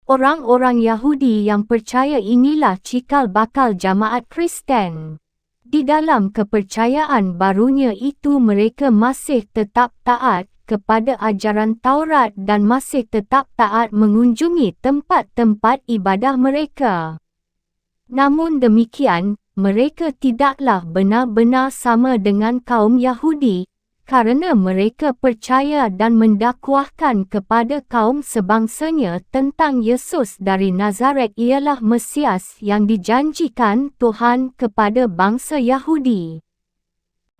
Orang-orang Yahudi yang percaya inilah cikal bakal jamaat Kristen. Di dalam kepercayaan barunya itu mereka masih tetap taat kepada ajaran Taurat dan masih tetap taat mengunjungi tempat-tempat ibadah mereka. Namun demikian, mereka tidaklah benar-benar sama dengan kaum Yahudi, kerana mereka percaya dan mendakwahkan kepada kaum sebangsanya tentang Yesus dari Nazaret ialah Mesias yang dijanjikan Tuhan kepada bangsa Yahudi.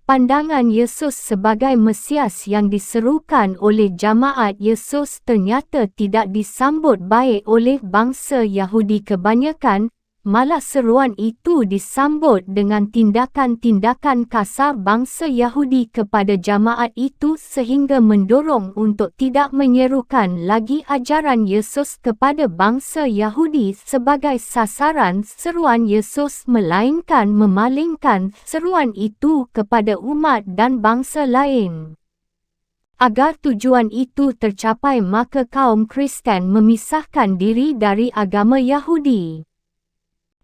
Pandangan Yesus sebagai Mesias yang diserukan oleh jamaat Yesus ternyata tidak disambut baik oleh bangsa Yahudi kebanyakan. Malah seruan itu disambut dengan tindakan-tindakan kasar bangsa Yahudi kepada jamaat itu sehingga mendorong untuk tidak menyerukan lagi ajaran Yesus kepada bangsa Yahudi sebagai sasaran seruan Yesus melainkan memalingkan seruan itu kepada umat dan bangsa lain. Agar tujuan itu tercapai maka kaum Kristen memisahkan diri dari agama Yahudi.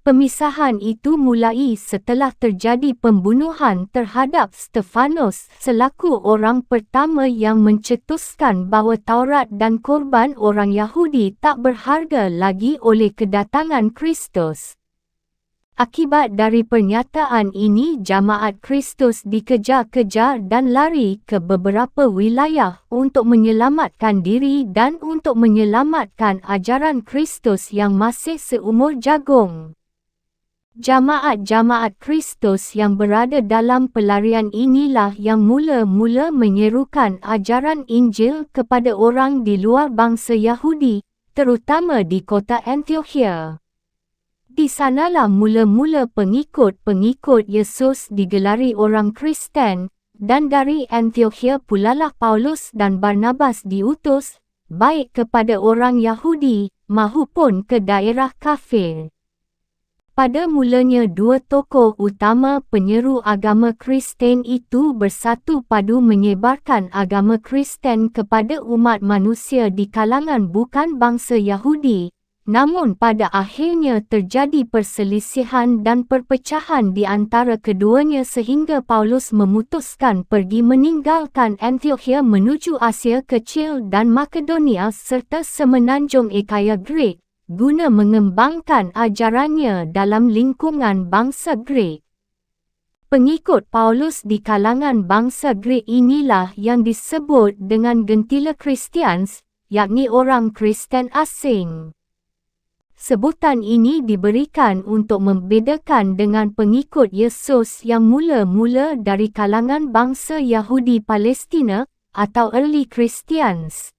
Pemisahan itu mulai setelah terjadi pembunuhan terhadap Stefanus selaku orang pertama yang mencetuskan bahawa Taurat dan korban orang Yahudi tak berharga lagi oleh kedatangan Kristus. Akibat dari pernyataan ini jamaat Kristus dikejar-kejar dan lari ke beberapa wilayah untuk menyelamatkan diri dan untuk menyelamatkan ajaran Kristus yang masih seumur jagung. Jamaat-jamaat Kristus yang berada dalam pelarian inilah yang mula-mula menyerukan ajaran Injil kepada orang di luar bangsa Yahudi, terutama di kota Antiokhia. Di sanalah mula-mula pengikut-pengikut Yesus digelari orang Kristen, dan dari Antiokhia pulalah Paulus dan Barnabas diutus, baik kepada orang Yahudi, maupun ke daerah kafir. Pada mulanya dua tokoh utama penyeru agama Kristen itu bersatu padu menyebarkan agama Kristen kepada umat manusia di kalangan bukan bangsa Yahudi, namun pada akhirnya terjadi perselisihan dan perpecahan di antara keduanya sehingga Paulus memutuskan pergi meninggalkan Antiokhia menuju Asia Kecil dan Makedonia serta semenanjung Akaya Greek, guna mengembangkan ajarannya dalam lingkungan bangsa Greek. Pengikut Paulus di kalangan bangsa Greek inilah yang disebut dengan gentile Christians, yakni orang Kristen asing. Sebutan ini diberikan untuk membedakan dengan pengikut Yesus yang mula-mula dari kalangan bangsa Yahudi Palestina atau early Christians.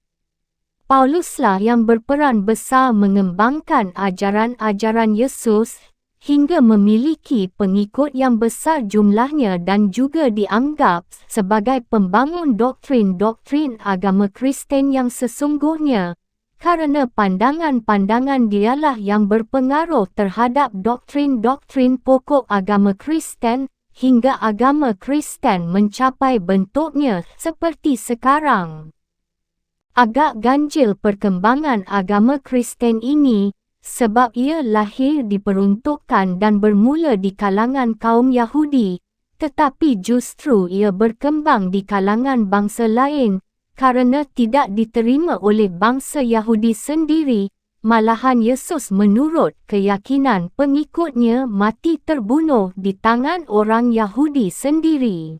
Pauluslah yang berperan besar mengembangkan ajaran-ajaran Yesus hingga memiliki pengikut yang besar jumlahnya dan juga dianggap sebagai pembangun doktrin-doktrin agama Kristen yang sesungguhnya, kerana pandangan-pandangan dialah yang berpengaruh terhadap doktrin-doktrin pokok agama Kristen hingga agama Kristen mencapai bentuknya seperti sekarang. Agak ganjil perkembangan agama Kristen ini, sebab ia lahir diperuntukkan dan bermula di kalangan kaum Yahudi, tetapi justru ia berkembang di kalangan bangsa lain, kerana tidak diterima oleh bangsa Yahudi sendiri, malahan Yesus menurut keyakinan pengikutnya mati terbunuh di tangan orang Yahudi sendiri.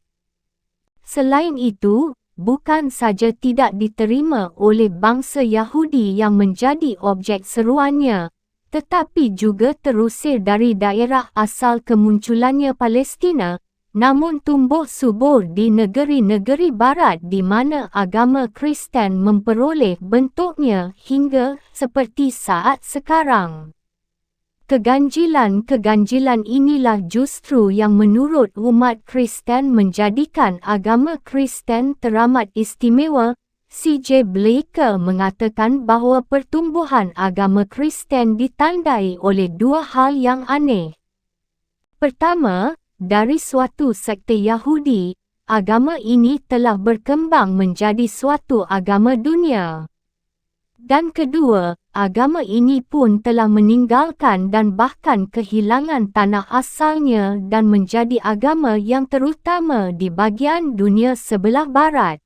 Selain itu, bukan saja tidak diterima oleh bangsa Yahudi yang menjadi objek seruannya, tetapi juga terusir dari daerah asal kemunculannya Palestina, namun tumbuh subur di negeri-negeri barat di mana agama Kristen memperoleh bentuknya hingga seperti saat sekarang. Keganjilan-keganjilan inilah justru yang menurut umat Kristen menjadikan agama Kristen teramat istimewa. C.J. Blaker mengatakan bahawa pertumbuhan agama Kristen ditandai oleh dua hal yang aneh. Pertama, dari suatu sekte Yahudi, agama ini telah berkembang menjadi suatu agama dunia. Dan kedua, agama ini pun telah meninggalkan dan bahkan kehilangan tanah asalnya dan menjadi agama yang terutama di bahagian dunia sebelah barat.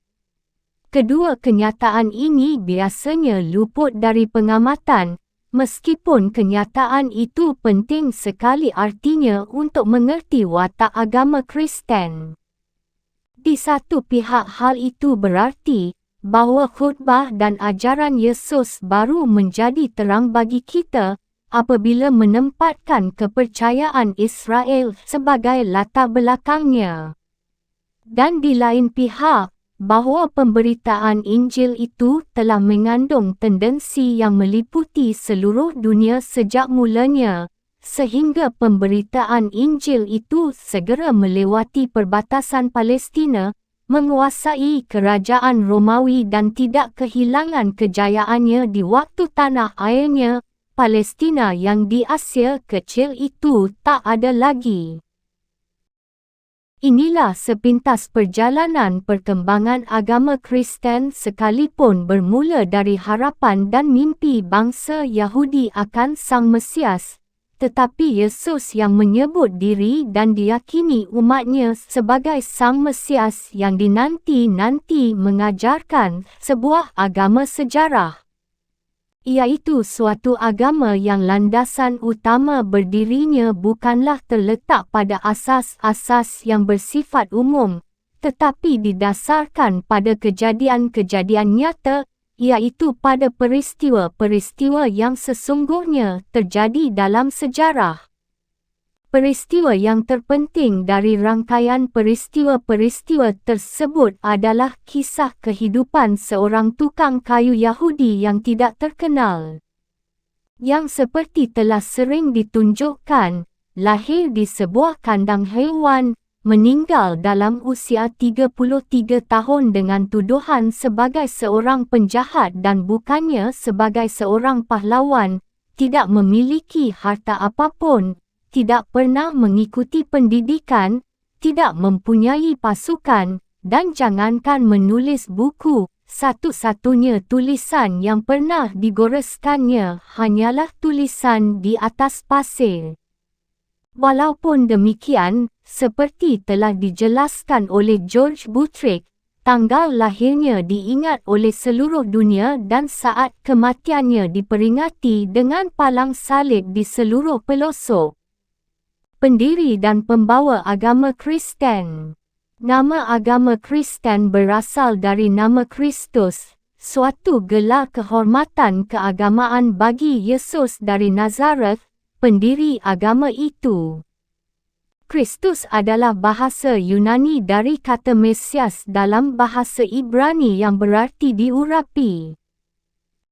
Kedua kenyataan ini biasanya luput dari pengamatan, meskipun kenyataan itu penting sekali artinya untuk mengerti watak agama Kristen. Di satu pihak hal itu berarti bahawa khutbah dan ajaran Yesus baru menjadi terang bagi kita apabila menempatkan kepercayaan Israel sebagai latar belakangnya. Dan di lain pihak, bahawa pemberitaan Injil itu telah mengandung tendensi yang meliputi seluruh dunia sejak mulanya, sehingga pemberitaan Injil itu segera melewati perbatasan Palestina, menguasai kerajaan Romawi dan tidak kehilangan kejayaannya di waktu tanah airnya, Palestina yang di Asia kecil itu tak ada lagi. Inilah sepintas perjalanan perkembangan agama Kristen sekalipun bermula dari harapan dan mimpi bangsa Yahudi akan Sang Mesias. Tetapi Yesus yang menyebut diri dan diyakini umatnya sebagai Sang Mesias yang dinanti-nanti mengajarkan sebuah agama sejarah, iaitu suatu agama yang landasan utama berdirinya bukanlah terletak pada asas-asas yang bersifat umum, tetapi didasarkan pada kejadian-kejadian nyata, iaitu pada peristiwa-peristiwa yang sesungguhnya terjadi dalam sejarah. Peristiwa yang terpenting dari rangkaian peristiwa-peristiwa tersebut adalah kisah kehidupan seorang tukang kayu Yahudi yang tidak terkenal, yang seperti telah sering ditunjukkan, lahir di sebuah kandang haiwan, meninggal dalam usia 33 tahun dengan tuduhan sebagai seorang penjahat dan bukannya sebagai seorang pahlawan, tidak memiliki harta apapun, tidak pernah mengikuti pendidikan, tidak mempunyai pasukan, dan jangankan menulis buku, satu-satunya tulisan yang pernah digoreskannya hanyalah tulisan di atas pasir. Walaupun demikian, seperti telah dijelaskan oleh George Buttrick, tanggal lahirnya diingat oleh seluruh dunia dan saat kematiannya diperingati dengan palang salib di seluruh pelosok. Pendiri dan pembawa agama Kristen. Nama agama Kristen berasal dari nama Kristus, suatu gelar kehormatan keagamaan bagi Yesus dari Nazareth, pendiri agama itu. Kristus adalah bahasa Yunani dari kata Mesias dalam bahasa Ibrani yang berarti diurapi.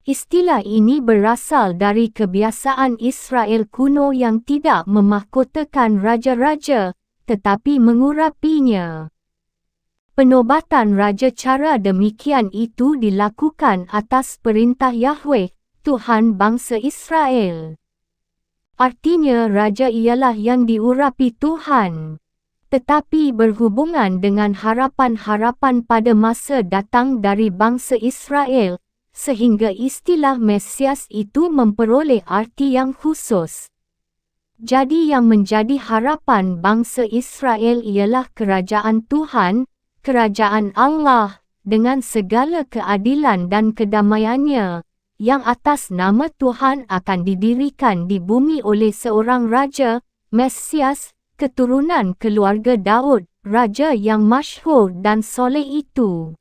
Istilah ini berasal dari kebiasaan Israel kuno yang tidak memahkotakan raja-raja, tetapi mengurapinya. Penobatan raja cara demikian itu dilakukan atas perintah Yahweh, Tuhan bangsa Israel. Artinya raja ialah yang diurapi Tuhan. Tetapi berhubungan dengan harapan-harapan pada masa datang dari bangsa Israel, sehingga istilah Mesias itu memperoleh arti yang khusus. Jadi yang menjadi harapan bangsa Israel ialah kerajaan Tuhan, kerajaan Allah, dengan segala keadilan dan kedamaiannya, yang atas nama Tuhan akan didirikan di bumi oleh seorang raja, Mesias, keturunan keluarga Daud, raja yang masyhur dan soleh itu.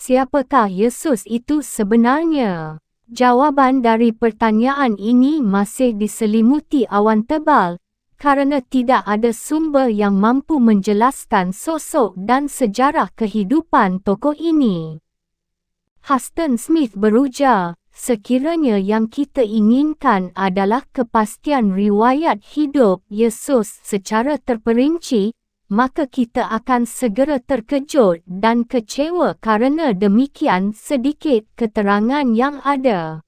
Siapakah Yesus itu sebenarnya? Jawaban dari pertanyaan ini masih diselimuti awan tebal, karena tidak ada sumber yang mampu menjelaskan sosok dan sejarah kehidupan tokoh ini. Huston Smith berujar, sekiranya yang kita inginkan adalah kepastian riwayat hidup Yesus secara terperinci, maka kita akan segera terkejut dan kecewa karena demikian sedikit keterangan yang ada.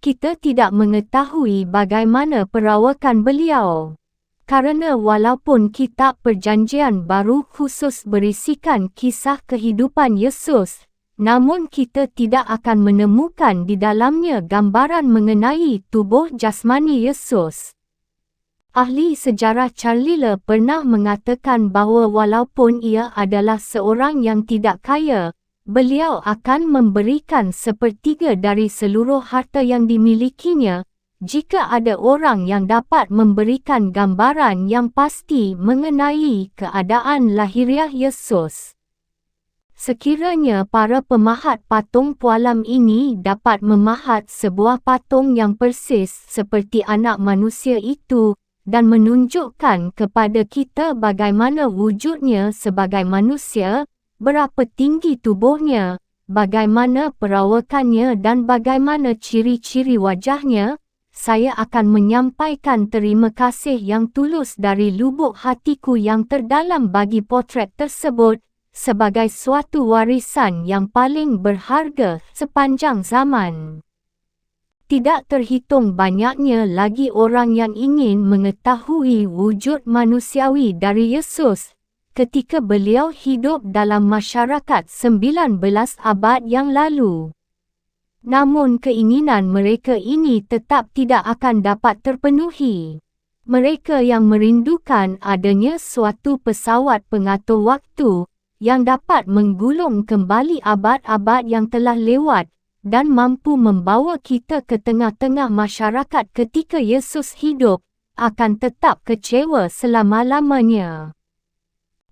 Kita tidak mengetahui bagaimana perawakan beliau. Karena walaupun kitab Perjanjian Baru khusus berisikan kisah kehidupan Yesus, namun kita tidak akan menemukan di dalamnya gambaran mengenai tubuh jasmani Yesus. Ahli sejarah Charlie Le pernah mengatakan bahawa walaupun ia adalah seorang yang tidak kaya, beliau akan memberikan sepertiga dari seluruh harta yang dimilikinya, jika ada orang yang dapat memberikan gambaran yang pasti mengenai keadaan lahiriah Yesus. Sekiranya para pemahat patung pualam ini dapat memahat sebuah patung yang persis seperti anak manusia itu, dan menunjukkan kepada kita bagaimana wujudnya sebagai manusia, berapa tinggi tubuhnya, bagaimana perawakannya dan bagaimana ciri-ciri wajahnya, saya akan menyampaikan terima kasih yang tulus dari lubuk hatiku yang terdalam bagi potret tersebut, sebagai suatu warisan yang paling berharga sepanjang zaman. Tidak terhitung banyaknya lagi orang yang ingin mengetahui wujud manusiawi dari Yesus ketika beliau hidup dalam masyarakat 19 abad yang lalu. Namun keinginan mereka ini tetap tidak akan dapat terpenuhi. Mereka yang merindukan adanya suatu pesawat pengatur waktu yang dapat menggulung kembali abad-abad yang telah lewat dan mampu membawa kita ke tengah-tengah masyarakat ketika Yesus hidup, akan tetap kecewa selama-lamanya.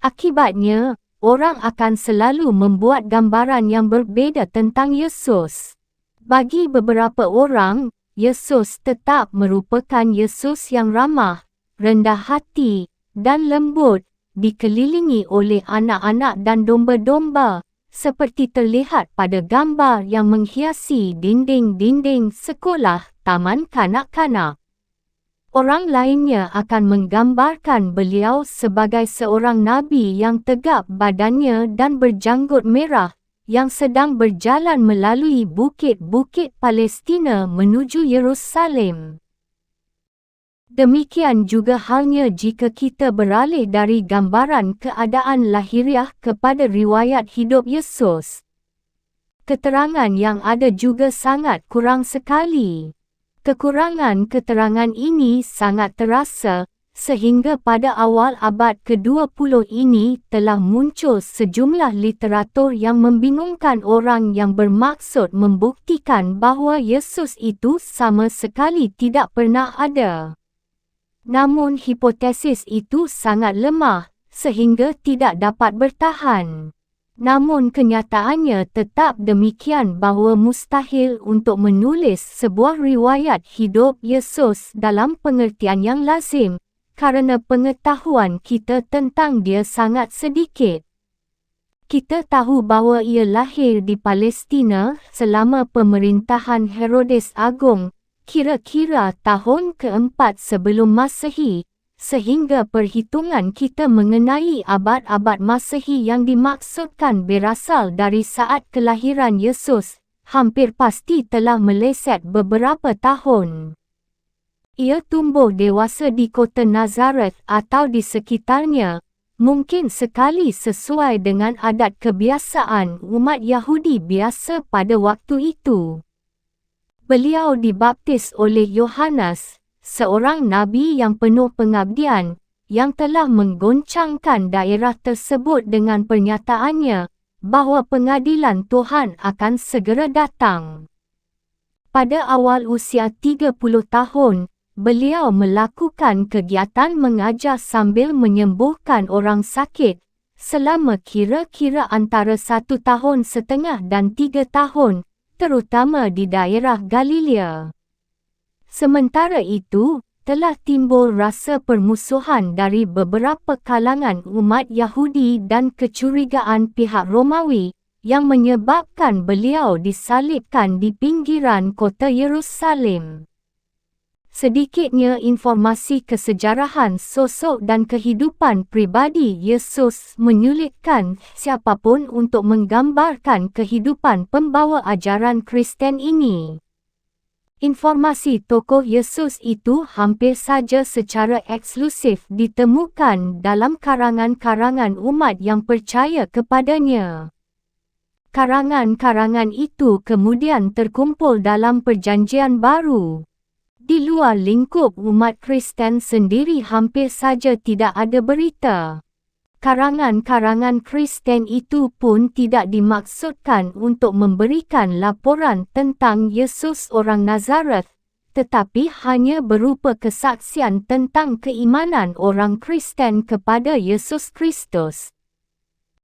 Akibatnya, orang akan selalu membuat gambaran yang berbeza tentang Yesus. Bagi beberapa orang, Yesus tetap merupakan Yesus yang ramah, rendah hati, dan lembut, dikelilingi oleh anak-anak dan domba-domba, seperti terlihat pada gambar yang menghiasi dinding-dinding sekolah taman kanak-kanak. Orang lainnya akan menggambarkan beliau sebagai seorang nabi yang tegap badannya dan berjanggut merah, yang sedang berjalan melalui bukit-bukit Palestina menuju Yerusalem. Demikian juga halnya jika kita beralih dari gambaran keadaan lahiriah kepada riwayat hidup Yesus. Keterangan yang ada juga sangat kurang sekali. Kekurangan keterangan ini sangat terasa, sehingga pada awal abad ke-20 ini telah muncul sejumlah literatur yang membingungkan orang yang bermaksud membuktikan bahawa Yesus itu sama sekali tidak pernah ada. Namun hipotesis itu sangat lemah, sehingga tidak dapat bertahan. Namun kenyataannya tetap demikian bahawa mustahil untuk menulis sebuah riwayat hidup Yesus dalam pengertian yang lazim, kerana pengetahuan kita tentang dia sangat sedikit. Kita tahu bahawa ia lahir di Palestina selama pemerintahan Herodes Agung, kira-kira tahun ke-4 sebelum Masehi, sehingga perhitungan kita mengenai abad-abad Masehi yang dimaksudkan berasal dari saat kelahiran Yesus, hampir pasti telah meleset beberapa tahun. Ia tumbuh dewasa di kota Nazareth atau di sekitarnya, mungkin sekali sesuai dengan adat kebiasaan umat Yahudi biasa pada waktu itu. Beliau dibaptis oleh Yohanes, seorang nabi yang penuh pengabdian, yang telah menggoncangkan daerah tersebut dengan pernyataannya bahawa pengadilan Tuhan akan segera datang. Pada awal usia 30 tahun, beliau melakukan kegiatan mengajar sambil menyembuhkan orang sakit, selama kira-kira antara 1,5 tahun dan 3 tahun, terutama di daerah Galilea. Sementara itu, telah timbul rasa permusuhan dari beberapa kalangan umat Yahudi dan kecurigaan pihak Romawi, yang menyebabkan beliau disalibkan di pinggiran kota Yerusalem. Sedikitnya informasi kesejarahan sosok dan kehidupan pribadi Yesus menyulitkan siapapun untuk menggambarkan kehidupan pembawa ajaran Kristen ini. Informasi tokoh Yesus itu hampir saja secara eksklusif ditemukan dalam karangan-karangan umat yang percaya kepadanya. Karangan-karangan itu kemudian terkumpul dalam Perjanjian Baru. Di luar lingkup umat Kristen sendiri hampir saja tidak ada berita. Karangan-karangan Kristen itu pun tidak dimaksudkan untuk memberikan laporan tentang Yesus orang Nazaret, tetapi hanya berupa kesaksian tentang keimanan orang Kristen kepada Yesus Kristus.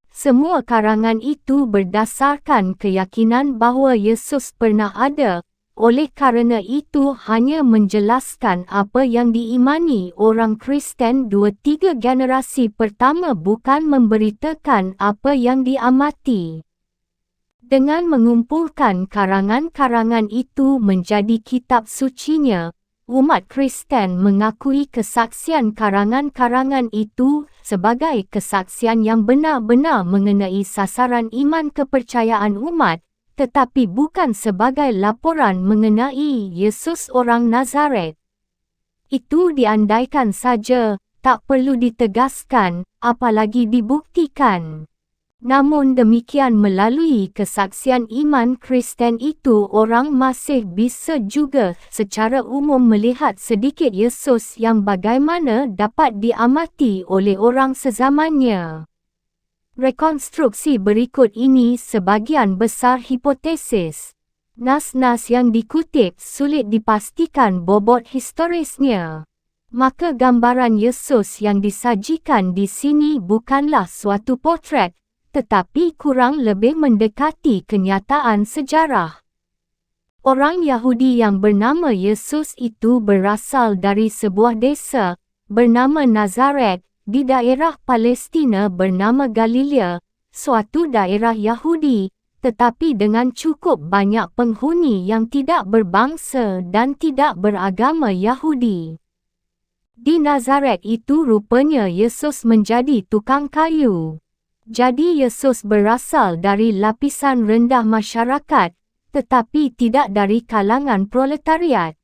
Semua karangan itu berdasarkan keyakinan bahawa Yesus pernah ada, oleh kerana itu hanya menjelaskan apa yang diimani orang Kristen 2-3 generasi pertama, bukan memberitakan apa yang diamati. Dengan mengumpulkan karangan-karangan itu menjadi kitab sucinya, umat Kristen mengakui kesaksian karangan-karangan itu sebagai kesaksian yang benar-benar mengenai sasaran iman kepercayaan umat, tetapi bukan sebagai laporan mengenai Yesus orang Nazaret. Itu diandaikan saja, tak perlu ditegaskan, apalagi dibuktikan. Namun demikian, melalui kesaksian iman Kristen itu, orang masih bisa juga secara umum melihat sedikit Yesus yang bagaimana dapat diamati oleh orang sezamannya. Rekonstruksi berikut ini sebagian besar hipotesis. Nas-nas yang dikutip sulit dipastikan bobot historisnya. Maka gambaran Yesus yang disajikan di sini bukanlah suatu potret, tetapi kurang lebih mendekati kenyataan sejarah. Orang Yahudi yang bernama Yesus itu berasal dari sebuah desa bernama Nazaret di daerah Palestina bernama Galilea, suatu daerah Yahudi, tetapi dengan cukup banyak penghuni yang tidak berbangsa dan tidak beragama Yahudi. Di Nazaret itu rupanya Yesus menjadi tukang kayu. Jadi Yesus berasal dari lapisan rendah masyarakat, tetapi tidak dari kalangan proletariat.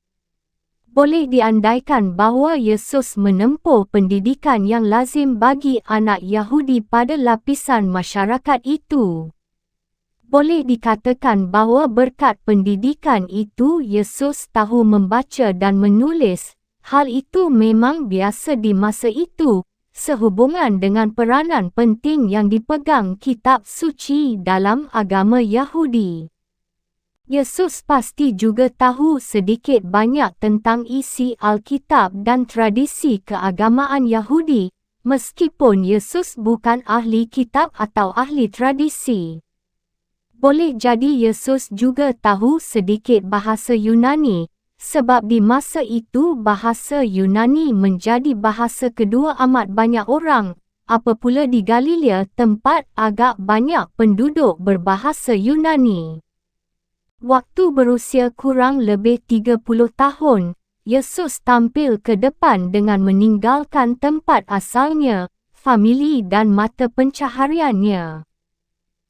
Boleh diandaikan bahawa Yesus menempuh pendidikan yang lazim bagi anak Yahudi pada lapisan masyarakat itu. Boleh dikatakan bahawa berkat pendidikan itu Yesus tahu membaca dan menulis. Hal itu memang biasa di masa itu, sehubungan dengan peranan penting yang dipegang kitab suci dalam agama Yahudi. Yesus pasti juga tahu sedikit banyak tentang isi Alkitab dan tradisi keagamaan Yahudi, meskipun Yesus bukan ahli kitab atau ahli tradisi. Boleh jadi Yesus juga tahu sedikit bahasa Yunani, sebab di masa itu bahasa Yunani menjadi bahasa kedua amat banyak orang, apa pula di Galilea tempat agak banyak penduduk berbahasa Yunani. Waktu berusia kurang lebih 30 tahun, Yesus tampil ke depan dengan meninggalkan tempat asalnya, famili dan mata pencahariannya.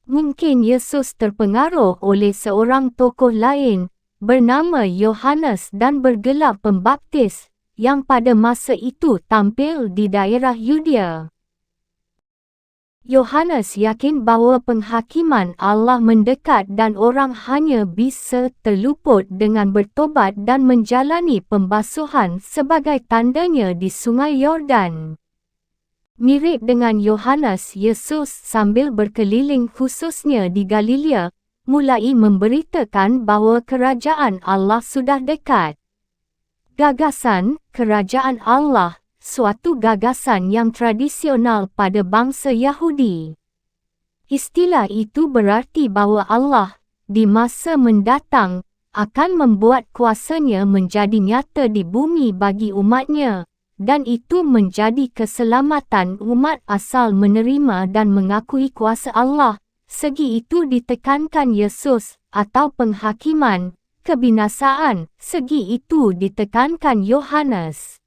Mungkin Yesus terpengaruh oleh seorang tokoh lain, bernama Yohanes dan bergelar pembaptis, yang pada masa itu tampil di daerah Yudea. Yohanes yakin bahawa penghakiman Allah mendekat dan orang hanya bisa terluput dengan bertobat dan menjalani pembasuhan sebagai tandanya di Sungai Yordan. Mirip dengan Yohanes, Yesus sambil berkeliling khususnya di Galilea, mulai memberitakan bahawa kerajaan Allah sudah dekat. Gagasan kerajaan Allah, suatu gagasan yang tradisional pada bangsa Yahudi. Istilah itu berarti bahawa Allah, di masa mendatang, akan membuat kuasanya menjadi nyata di bumi bagi umatnya, dan itu menjadi keselamatan umat asal menerima dan mengakui kuasa Allah. Segi itu ditekankan Yesus, atau penghakiman, kebinasaan, segi itu ditekankan Yohanes.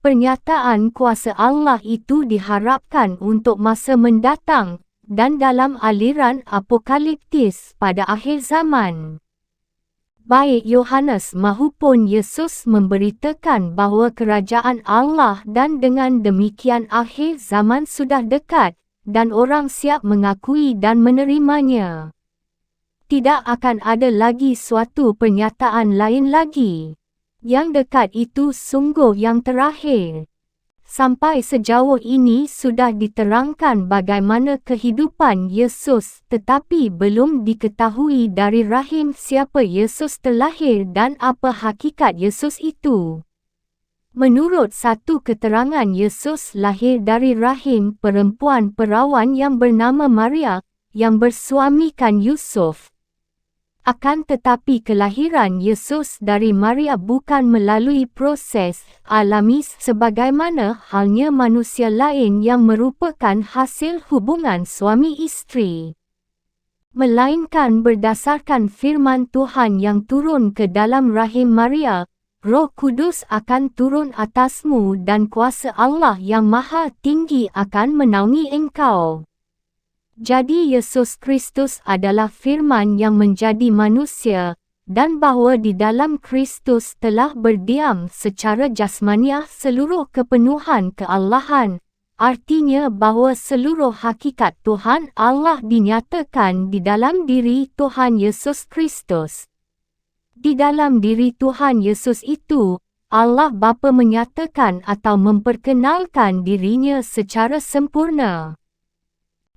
Pernyataan kuasa Allah itu diharapkan untuk masa mendatang, dan dalam aliran apokaliptis pada akhir zaman. Baik Yohanes maupun Yesus memberitakan bahawa kerajaan Allah dan dengan demikian akhir zaman sudah dekat, dan orang siap mengakui dan menerimanya. Tidak akan ada lagi suatu pernyataan lain lagi. Yang dekat itu sungguh yang terakhir. Sampai sejauh ini sudah diterangkan bagaimana kehidupan Yesus, tetapi belum diketahui dari rahim siapa Yesus terlahir dan apa hakikat Yesus itu. Menurut satu keterangan, Yesus lahir dari rahim perempuan perawan yang bernama Maria, yang bersuamikan Yusuf. Akan tetapi kelahiran Yesus dari Maria bukan melalui proses alami sebagaimana halnya manusia lain yang merupakan hasil hubungan suami isteri, melainkan berdasarkan firman Tuhan yang turun ke dalam rahim Maria. Roh Kudus akan turun atasmu dan kuasa Allah yang Maha Tinggi akan menaungi engkau. Jadi Yesus Kristus adalah firman yang menjadi manusia, dan bahawa di dalam Kristus telah berdiam secara jasmaniah seluruh kepenuhan keallahan, artinya bahawa seluruh hakikat Tuhan Allah dinyatakan di dalam diri Tuhan Yesus Kristus. Di dalam diri Tuhan Yesus itu, Allah Bapa menyatakan atau memperkenalkan dirinya secara sempurna.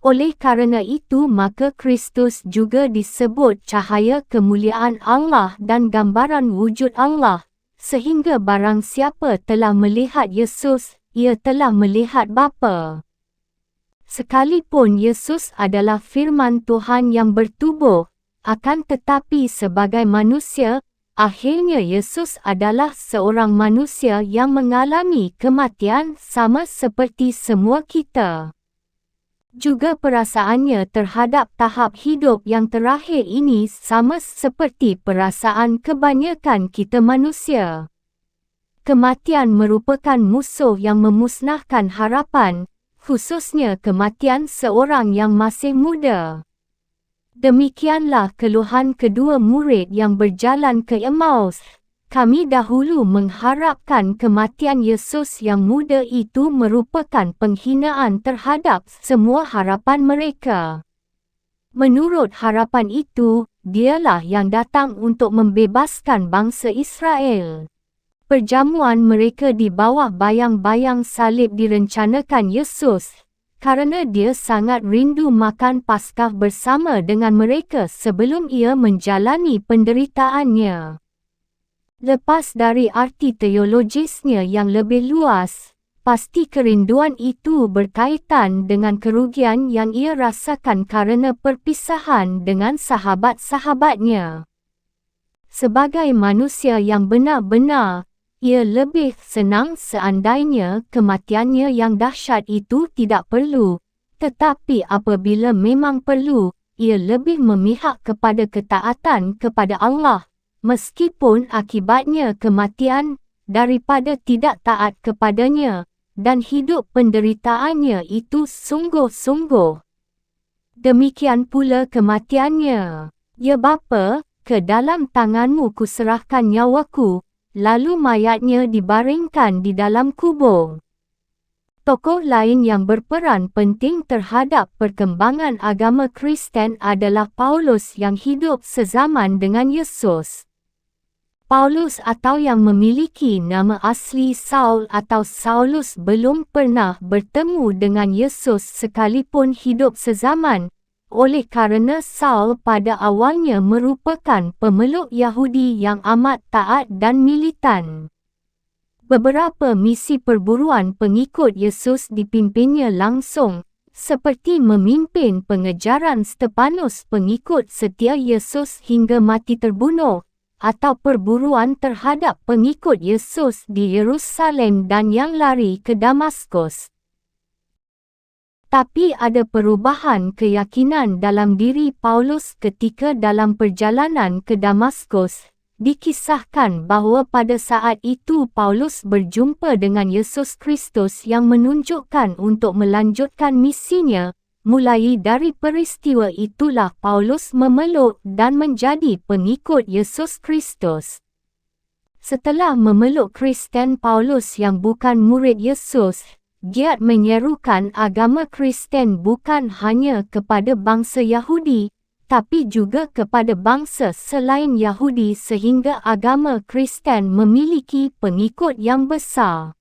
Oleh kerana itu maka Kristus juga disebut cahaya kemuliaan Allah dan gambaran wujud Allah, sehingga barang siapa telah melihat Yesus, ia telah melihat Bapa. Sekalipun Yesus adalah firman Tuhan yang bertubuh, akan tetapi sebagai manusia, akhirnya Yesus adalah seorang manusia yang mengalami kematian sama seperti semua kita. Juga perasaannya terhadap tahap hidup yang terakhir ini sama seperti perasaan kebanyakan kita manusia. Kematian merupakan musuh yang memusnahkan harapan, khususnya kematian seorang yang masih muda. Demikianlah keluhan kedua murid yang berjalan ke Emmaus. Kami dahulu mengharapkan kematian Yesus yang muda itu merupakan penghinaan terhadap semua harapan mereka. Menurut harapan itu, dialah yang datang untuk membebaskan bangsa Israel. Perjamuan mereka di bawah bayang-bayang salib direncanakan Yesus, karena dia sangat rindu makan Paskah bersama dengan mereka sebelum ia menjalani penderitaannya. Lepas dari arti teologisnya yang lebih luas, pasti kerinduan itu berkaitan dengan kerugian yang ia rasakan kerana perpisahan dengan sahabat-sahabatnya. Sebagai manusia yang benar-benar, ia lebih senang seandainya kematiannya yang dahsyat itu tidak perlu, tetapi apabila memang perlu, ia lebih memihak kepada ketaatan kepada Allah, meskipun akibatnya kematian, daripada tidak taat kepadanya, dan hidup penderitaannya itu sungguh-sungguh. Demikian pula kematiannya. Ya Bapa, ke dalam tanganmu kuserahkan nyawaku, lalu mayatnya dibaringkan di dalam kubur. Tokoh lain yang berperan penting terhadap perkembangan agama Kristen adalah Paulus yang hidup sezaman dengan Yesus. Paulus atau yang memiliki nama asli Saul atau Saulus belum pernah bertemu dengan Yesus sekalipun hidup sezaman, oleh kerana Saul pada awalnya merupakan pemeluk Yahudi yang amat taat dan militan. Beberapa misi perburuan pengikut Yesus dipimpinnya langsung, seperti memimpin pengejaran Stefanus pengikut setia Yesus hingga mati terbunuh, atau perburuan terhadap pengikut Yesus di Yerusalem dan yang lari ke Damaskus. Tapi ada perubahan keyakinan dalam diri Paulus ketika dalam perjalanan ke Damaskus. Dikisahkan bahawa pada saat itu Paulus berjumpa dengan Yesus Kristus yang menunjukkan untuk melanjutkan misinya. Mulai dari peristiwa itulah Paulus memeluk dan menjadi pengikut Yesus Kristus. Setelah memeluk Kristen, Paulus yang bukan murid Yesus, giat menyerukan agama Kristen bukan hanya kepada bangsa Yahudi, tapi juga kepada bangsa selain Yahudi sehingga agama Kristen memiliki pengikut yang besar.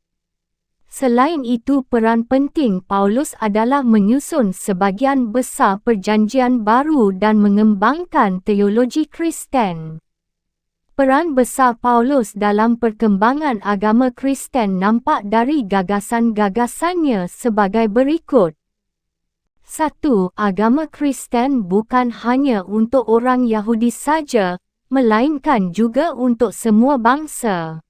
Selain itu, peran penting Paulus adalah menyusun sebagian besar Perjanjian Baru dan mengembangkan teologi Kristen. Peran besar Paulus dalam perkembangan agama Kristen nampak dari gagasan-gagasannya sebagai berikut. 1. Agama Kristen bukan hanya untuk orang Yahudi saja, melainkan juga untuk semua bangsa.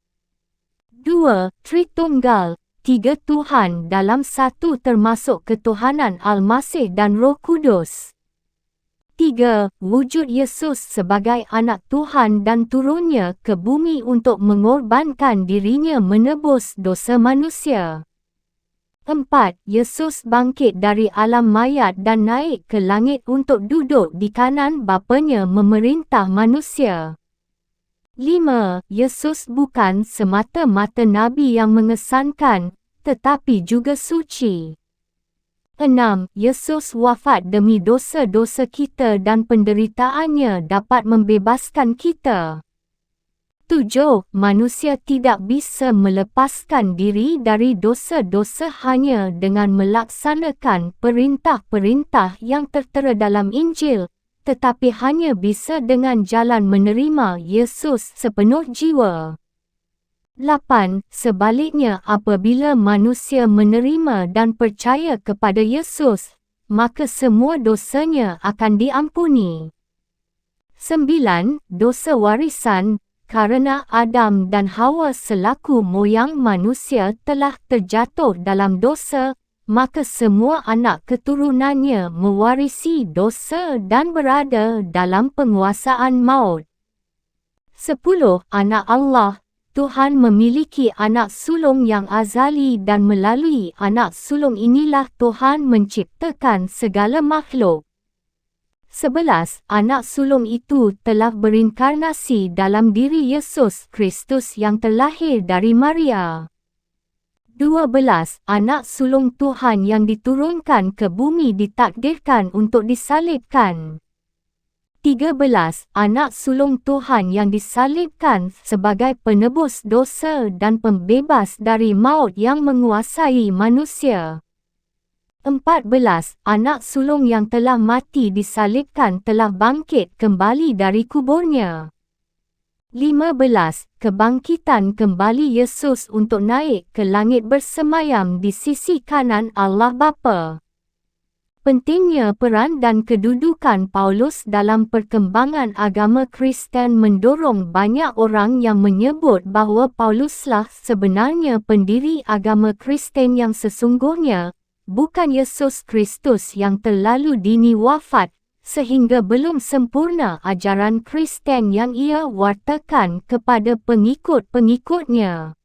2. Tritunggal, 3 Tuhan dalam satu termasuk ketuhanan Al-Masih dan Roh Kudus. 3. Wujud Yesus sebagai anak Tuhan dan turunnya ke bumi untuk mengorbankan dirinya menebus dosa manusia. 4. Yesus bangkit dari alam mayat dan naik ke langit untuk duduk di kanan Bapanya memerintah manusia. 5. Yesus bukan semata-mata Nabi yang mengesankan, tetapi juga suci. 6. Yesus wafat demi dosa-dosa kita dan penderitaannya dapat membebaskan kita. 7. Manusia tidak bisa melepaskan diri dari dosa-dosa hanya dengan melaksanakan perintah-perintah yang tertera dalam Injil, tetapi hanya bisa dengan jalan menerima Yesus sepenuh jiwa. 8. Sebaliknya, apabila manusia menerima dan percaya kepada Yesus, maka semua dosanya akan diampuni. 9. Dosa warisan, karena Adam dan Hawa selaku moyang manusia telah terjatuh dalam dosa, maka semua anak keturunannya mewarisi dosa dan berada dalam penguasaan maut. 10. Anak Allah, Tuhan memiliki anak sulung yang azali dan melalui anak sulung inilah Tuhan menciptakan segala makhluk. 11. Anak sulung itu telah berinkarnasi dalam diri Yesus Kristus yang terlahir dari Maria. 12. Anak sulung Tuhan yang diturunkan ke bumi ditakdirkan untuk disalibkan. 13. Anak sulung Tuhan yang disalibkan sebagai penebus dosa dan pembebas dari maut yang menguasai manusia. 14. Anak sulung yang telah mati disalibkan telah bangkit kembali dari kuburnya. 15. Kebangkitan kembali Yesus untuk naik ke langit bersemayam di sisi kanan Allah Bapa. Pentingnya peran dan kedudukan Paulus dalam perkembangan agama Kristen mendorong banyak orang yang menyebut bahawa Pauluslah sebenarnya pendiri agama Kristen yang sesungguhnya, bukan Yesus Kristus yang terlalu dini wafat, sehingga belum sempurna ajaran Kristen yang ia wartakan kepada pengikut-pengikutnya.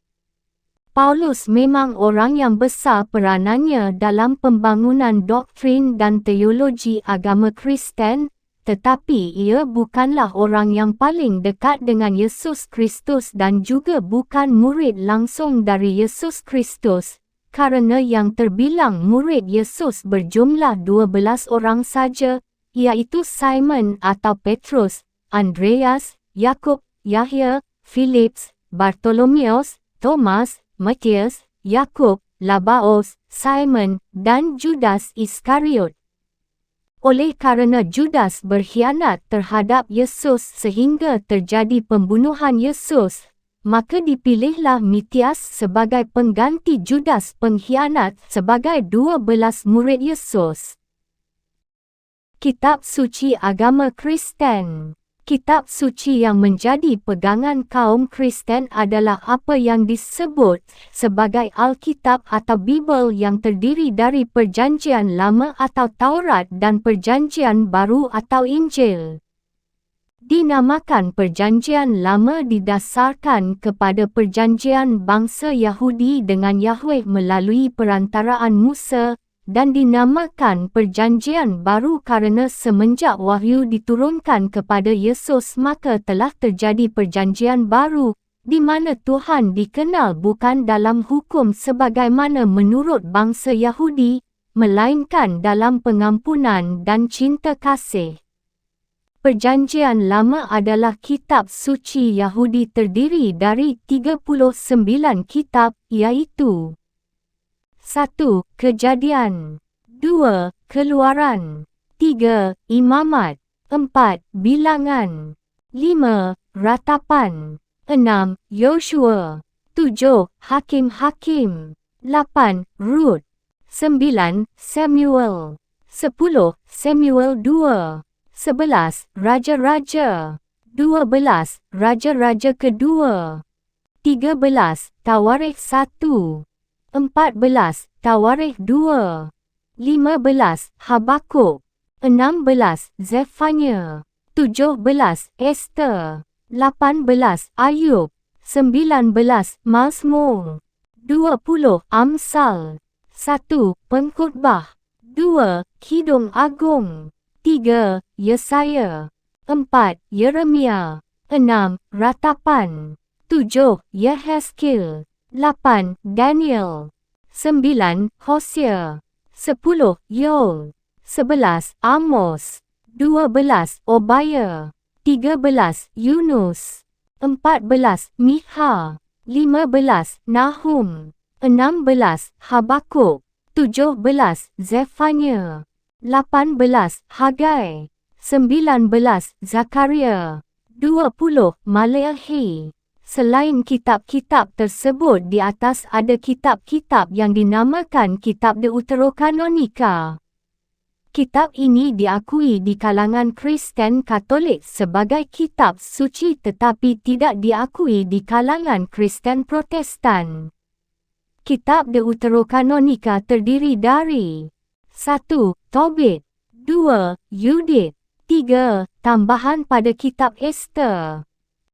Paulus memang orang yang besar peranannya dalam pembangunan doktrin dan teologi agama Kristen, tetapi ia bukanlah orang yang paling dekat dengan Yesus Kristus dan juga bukan murid langsung dari Yesus Kristus, karena yang terbilang murid Yesus berjumlah 12 orang saja, iaitu Simon atau Petrus, Andreas, Yakub, Yahya, Philips, Bartolomeus, Thomas, Matius, Yakub, Labaos, Simon, dan Judas Iskariot. Oleh karena Judas berkhianat terhadap Yesus sehingga terjadi pembunuhan Yesus, maka dipilihlah Matius sebagai pengganti Judas pengkhianat sebagai 12 murid Yesus. Kitab Suci Agama Kristen. Kitab suci yang menjadi pegangan kaum Kristen adalah apa yang disebut sebagai Alkitab atau Bibel yang terdiri dari Perjanjian Lama atau Taurat dan Perjanjian Baru atau Injil. Dinamakan Perjanjian Lama didasarkan kepada perjanjian bangsa Yahudi dengan Yahweh melalui perantaraan Musa, dan dinamakan Perjanjian Baru karena semenjak Wahyu diturunkan kepada Yesus maka telah terjadi Perjanjian Baru, di mana Tuhan dikenal bukan dalam hukum sebagaimana menurut bangsa Yahudi, melainkan dalam pengampunan dan cinta kasih. Perjanjian Lama adalah kitab suci Yahudi terdiri dari 39 kitab, iaitu 1. Kejadian, 2. Keluaran, 3. Imamat, 4. Bilangan, 5. Ratapan, 6. Yoshua, 7. Hakim-hakim, 8. Rut, 9. Samuel, 10. Samuel 2, 11. Raja-raja, 12. Raja-raja kedua, 13. Tawarikh 1, 14. Tawarikh 2, 15. Habakuk, 16. Zefanya, 17. Esther, 18. Ayub, 19. Mazmur, 20. Amsal, 1. Pengkhotbah, 2. Kidung Agung, 3. Yesaya, 4. Yeremia, 6. Ratapan, 7. Yehezkiel, 8. Daniel, 9. Hosea, 10. Yoel, 11. Amos, 12. Obaya, 13. Yunus, 14. Mikha, 15. Nahum, 16. Habakuk, 17. Zefanya, 18. Hagai, 19. Zakaria, 20. Maleahi. Selain kitab-kitab tersebut di atas ada kitab-kitab yang dinamakan Kitab Deuterokanonika. Kitab ini diakui di kalangan Kristen Katolik sebagai kitab suci tetapi tidak diakui di kalangan Kristen Protestan. Kitab Deuterokanonika terdiri dari 1. Tobit, 2. Yudit, 3. Tambahan pada kitab Esther,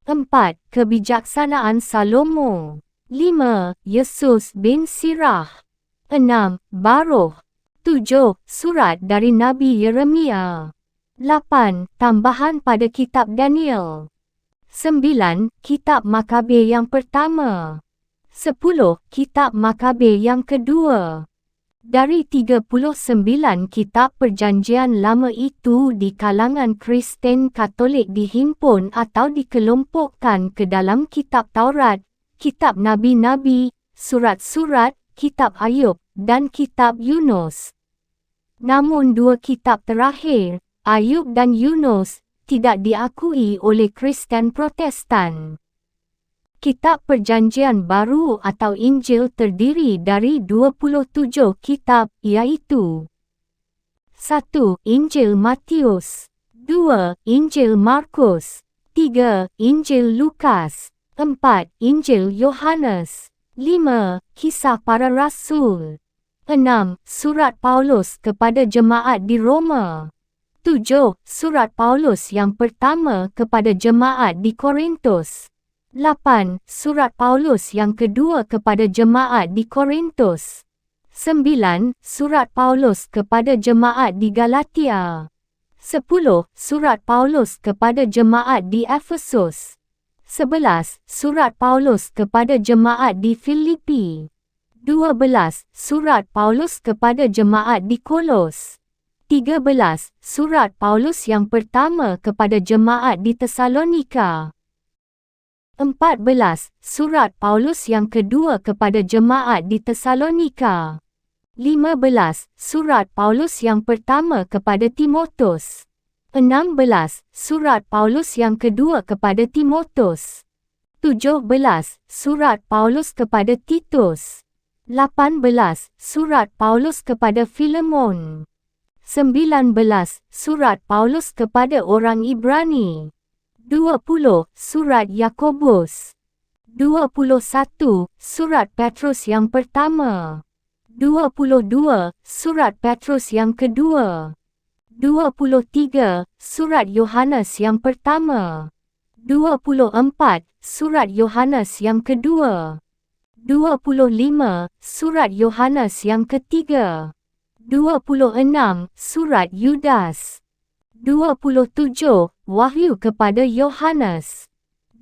4. Kebijaksanaan Salomo, 5. Yesus bin Sirah, 6. Baruch, 7. Surat dari Nabi Yeremia, 8. Tambahan pada kitab Daniel, 9. Kitab Makabe yang pertama, 10. Kitab Makabe yang kedua. Dari 39 kitab Perjanjian Lama itu di kalangan Kristen Katolik dihimpun atau dikelompokkan ke dalam kitab Taurat, kitab Nabi-Nabi, surat-surat, kitab Ayub, dan kitab Yunus. Namun dua kitab terakhir, Ayub dan Yunus, tidak diakui oleh Kristen Protestan. Kitab Perjanjian Baru atau Injil terdiri dari 27 kitab, iaitu 1. Injil Matius, 2. Injil Markus, 3. Injil Lukas, 4. Injil Yohanes, 5. Kisah Para Rasul, 6. Surat Paulus kepada jemaat di Roma, 7. Surat Paulus yang pertama kepada jemaat di Korintus, 8. Surat Paulus yang kedua kepada jemaat di Korintus, 9. Surat Paulus kepada jemaat di Galatia, 10. Surat Paulus kepada jemaat di Efesus, 11. Surat Paulus kepada jemaat di Filipi, 12. Surat Paulus kepada jemaat di Kolos, 13. Surat Paulus yang pertama kepada jemaat di Tesalonika, 14. Surat Paulus yang kedua kepada jemaat di Tesalonika, 15. Surat Paulus yang pertama kepada Timotius, 16. Surat Paulus yang kedua kepada Timotius, 17. Surat Paulus kepada Titus, 18. Surat Paulus kepada Filemon, 19. Surat Paulus kepada orang Ibrani, 20. Surat Yakobus, 21. Surat Petrus yang pertama, 22. Surat Petrus yang kedua, 23. Surat Yohanes yang pertama, 24. Surat Yohanes yang kedua, 25. Surat Yohanes yang ketiga, 26. Surat Yudas, 27. Wahyu kepada Yohanes.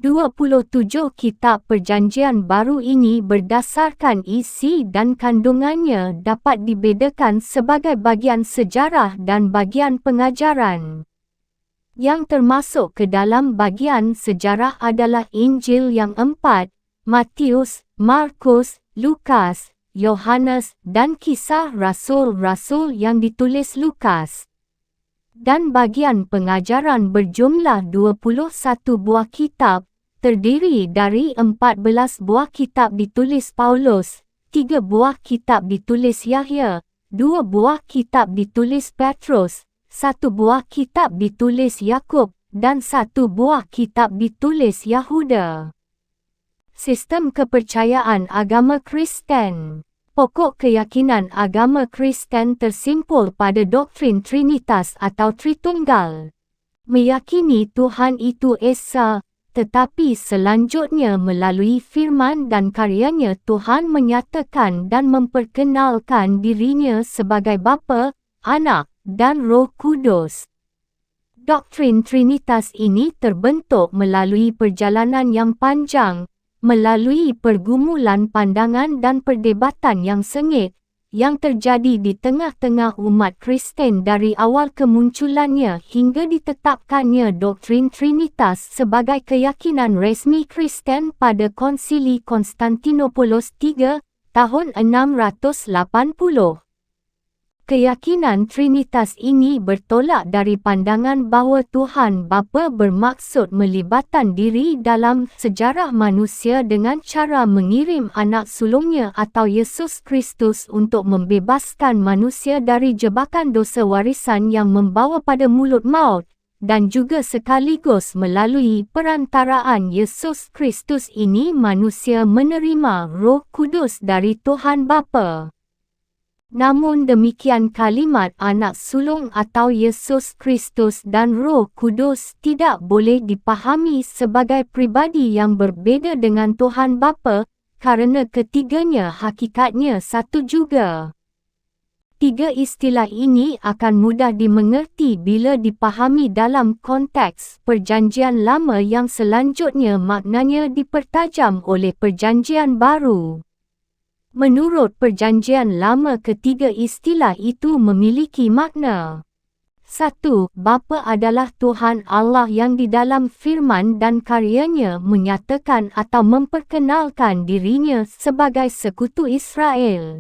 27 kitab Perjanjian Baru ini berdasarkan isi dan kandungannya dapat dibedakan sebagai bagian sejarah dan bagian pengajaran. Yang termasuk ke dalam bagian sejarah adalah Injil yang 4, Matius, Markus, Lukas, Yohanes dan kisah rasul-rasul yang ditulis Lukas. Dan bagian pengajaran berjumlah 21 buah kitab, terdiri dari 14 buah kitab ditulis Paulus, 3 buah kitab ditulis Yahya, 2 buah kitab ditulis Petrus, 1 buah kitab ditulis Yakub, dan 1 buah kitab ditulis Yahuda. Sistem kepercayaan agama Kristen. Pokok keyakinan agama Kristen tersimpul pada doktrin Trinitas atau Tritunggal. Meyakini Tuhan itu Esa, tetapi selanjutnya melalui firman dan karyanya Tuhan menyatakan dan memperkenalkan dirinya sebagai Bapa, Anak, dan Roh Kudus. Doktrin Trinitas ini terbentuk melalui perjalanan yang panjang, melalui pergumulan pandangan dan perdebatan yang sengit, yang terjadi di tengah-tengah umat Kristen dari awal kemunculannya hingga ditetapkannya doktrin Trinitas sebagai keyakinan resmi Kristen pada Konsili Konstantinopolus III, tahun 680. Keyakinan Trinitas ini bertolak dari pandangan bahawa Tuhan Bapa bermaksud melibatan diri dalam sejarah manusia dengan cara mengirim anak sulungnya atau Yesus Kristus untuk membebaskan manusia dari jebakan dosa warisan yang membawa pada mulut maut, dan juga sekaligus melalui perantaraan Yesus Kristus ini manusia menerima Roh Kudus dari Tuhan Bapa. Namun demikian kalimat anak sulung atau Yesus Kristus dan Roh Kudus tidak boleh dipahami sebagai pribadi yang berbeza dengan Tuhan Bapa, kerana ketiganya hakikatnya satu juga. Tiga istilah ini akan mudah dimengerti bila dipahami dalam konteks Perjanjian Lama yang selanjutnya maknanya dipertajam oleh Perjanjian Baru. Menurut Perjanjian Lama, ketiga istilah itu memiliki makna. 1. Bapa adalah Tuhan Allah yang di dalam firman dan karyanya menyatakan atau memperkenalkan dirinya sebagai sekutu Israel.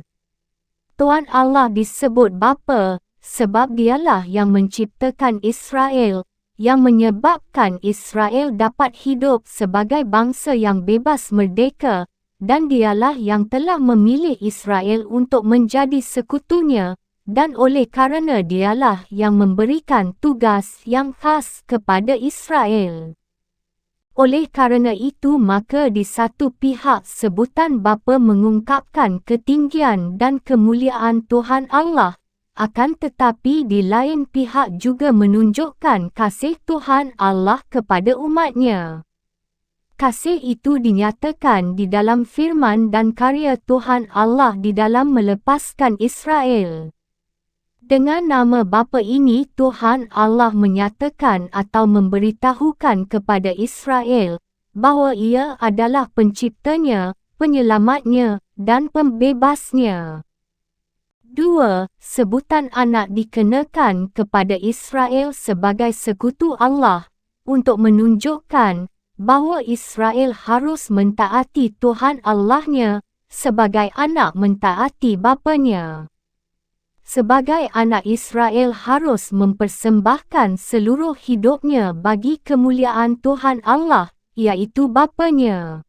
Tuhan Allah disebut Bapa sebab dialah yang menciptakan Israel, yang menyebabkan Israel dapat hidup sebagai bangsa yang bebas merdeka, dan dialah yang telah memilih Israel untuk menjadi sekutunya, dan oleh kerana dialah yang memberikan tugas yang khas kepada Israel. Oleh kerana itu maka di satu pihak sebutan Bapa mengungkapkan ketinggian dan kemuliaan Tuhan Allah, akan tetapi di lain pihak juga menunjukkan kasih Tuhan Allah kepada umatnya. Kasih itu dinyatakan di dalam firman dan karya Tuhan Allah di dalam melepaskan Israel. Dengan nama Bapa ini Tuhan Allah menyatakan atau memberitahukan kepada Israel bahawa Ia adalah penciptanya, penyelamatnya, dan pembebasnya. 2. Sebutan anak dikenakan kepada Israel sebagai sekutu Allah, untuk menunjukkan bahawa Israel harus mentaati Tuhan Allahnya, sebagai anak mentaati bapanya. Sebagai anak Israel harus mempersembahkan seluruh hidupnya bagi kemuliaan Tuhan Allah, iaitu bapanya.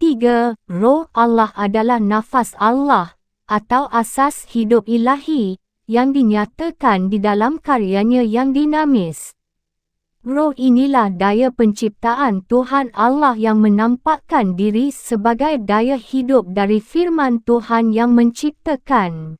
3. Roh Allah adalah nafas Allah, atau asas hidup ilahi, yang dinyatakan di dalam karyanya yang dinamis. Roh inilah daya penciptaan Tuhan Allah yang menampakkan diri sebagai daya hidup dari firman Tuhan yang menciptakan.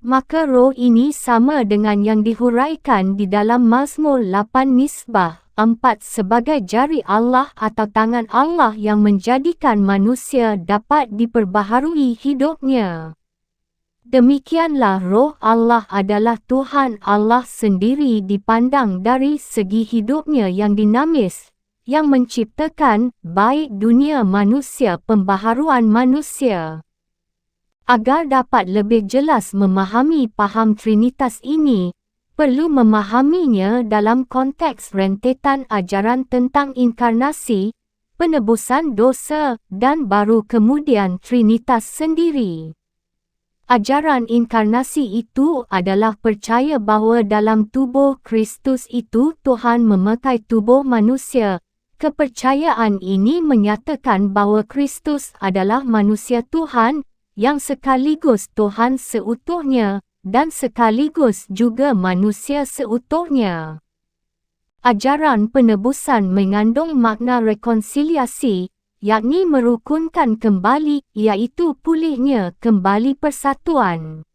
Maka roh ini sama dengan yang dihuraikan di dalam Mazmur 8 Nisbah 4 sebagai jari Allah atau tangan Allah yang menjadikan manusia dapat diperbaharui hidupnya. Demikianlah Roh Allah adalah Tuhan Allah sendiri dipandang dari segi hidupnya yang dinamis, yang menciptakan baik dunia manusia pembaharuan manusia. Agar dapat lebih jelas memahami paham Trinitas ini, perlu memahaminya dalam konteks rentetan ajaran tentang inkarnasi, penebusan dosa, dan baru kemudian Trinitas sendiri. Ajaran inkarnasi itu adalah percaya bahawa dalam tubuh Kristus itu Tuhan memakai tubuh manusia. Kepercayaan ini menyatakan bahawa Kristus adalah manusia Tuhan, yang sekaligus Tuhan seutuhnya, dan sekaligus juga manusia seutuhnya. Ajaran penebusan mengandung makna rekonsiliasi, yakni merukunkan kembali, iaitu pulihnya kembali persatuan.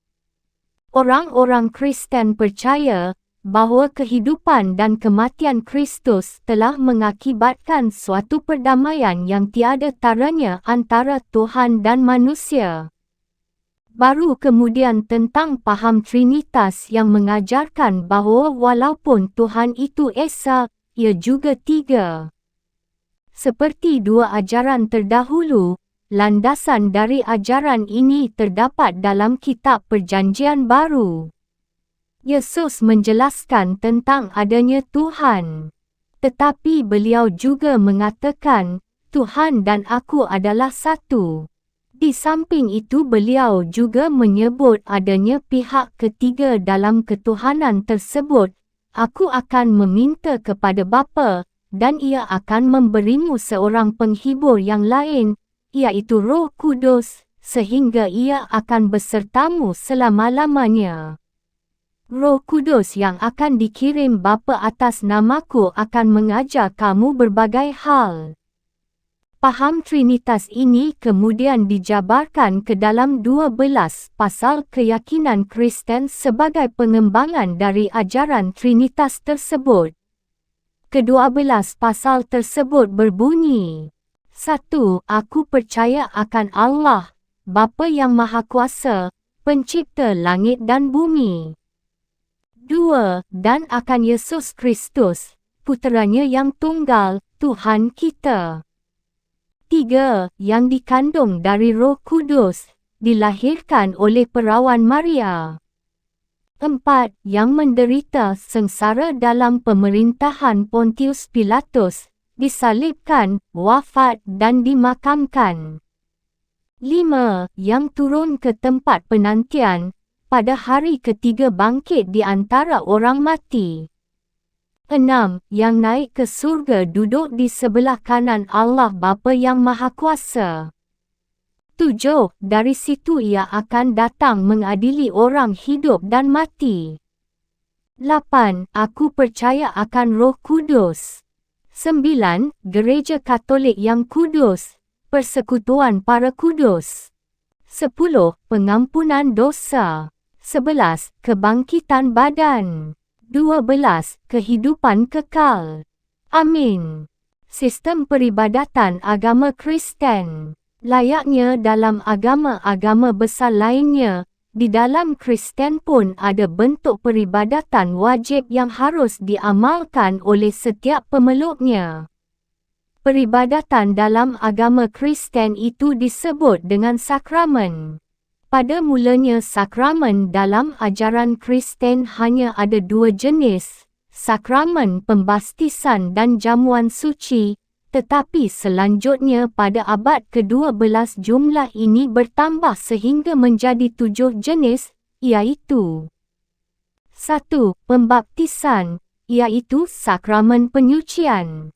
Orang-orang Kristen percaya bahawa kehidupan dan kematian Kristus telah mengakibatkan suatu perdamaian yang tiada taranya antara Tuhan dan manusia. Baru kemudian tentang paham Trinitas yang mengajarkan bahawa walaupun Tuhan itu Esa, Ia juga tiga. Seperti dua ajaran terdahulu, landasan dari ajaran ini terdapat dalam Kitab Perjanjian Baru. Yesus menjelaskan tentang adanya Tuhan. Tetapi beliau juga mengatakan, Tuhan dan aku adalah satu. Di samping itu beliau juga menyebut adanya pihak ketiga dalam ketuhanan tersebut. Aku akan meminta kepada Bapa, dan Ia akan memberimu seorang penghibur yang lain, iaitu Roh Kudus, sehingga Ia akan besertamu selama-lamanya. Roh Kudus yang akan dikirim Bapa atas namaku akan mengajar kamu berbagai hal. Paham Trinitas ini kemudian dijabarkan ke dalam 12 pasal keyakinan Kristen sebagai pengembangan dari ajaran Trinitas tersebut. Ke-12 pasal tersebut berbunyi, 1. Aku percaya akan Allah, Bapa yang Maha Kuasa, Pencipta langit dan bumi. 2. Dan akan Yesus Kristus, Puteranya yang tunggal, Tuhan kita. 3. Yang dikandung dari Roh Kudus, dilahirkan oleh perawan Maria. 4. Yang menderita sengsara dalam pemerintahan Pontius Pilatus, disalibkan, wafat dan dimakamkan. 5. Yang turun ke tempat penantian, pada hari ketiga bangkit di antara orang mati. 6. Yang naik ke surga duduk di sebelah kanan Allah Bapa yang Maha Kuasa. 7. Dari situ Ia akan datang mengadili orang hidup dan mati. 8. Aku percaya akan Roh Kudus. 9. Gereja Katolik yang kudus, persekutuan para kudus. 10. Pengampunan dosa. 11. Kebangkitan badan. 12. Kehidupan kekal. Amin. Sistem peribadatan agama Kristen. Layaknya dalam agama-agama besar lainnya, di dalam Kristen pun ada bentuk peribadatan wajib yang harus diamalkan oleh setiap pemeluknya. Peribadatan dalam agama Kristen itu disebut dengan sakramen. Pada mulanya sakramen dalam ajaran Kristen hanya ada dua jenis, sakramen pembaptisan dan jamuan suci, tetapi selanjutnya pada abad ke-12 jumlah ini bertambah sehingga menjadi 7 jenis, iaitu 1. Pembaptisan, iaitu sakramen penyucian.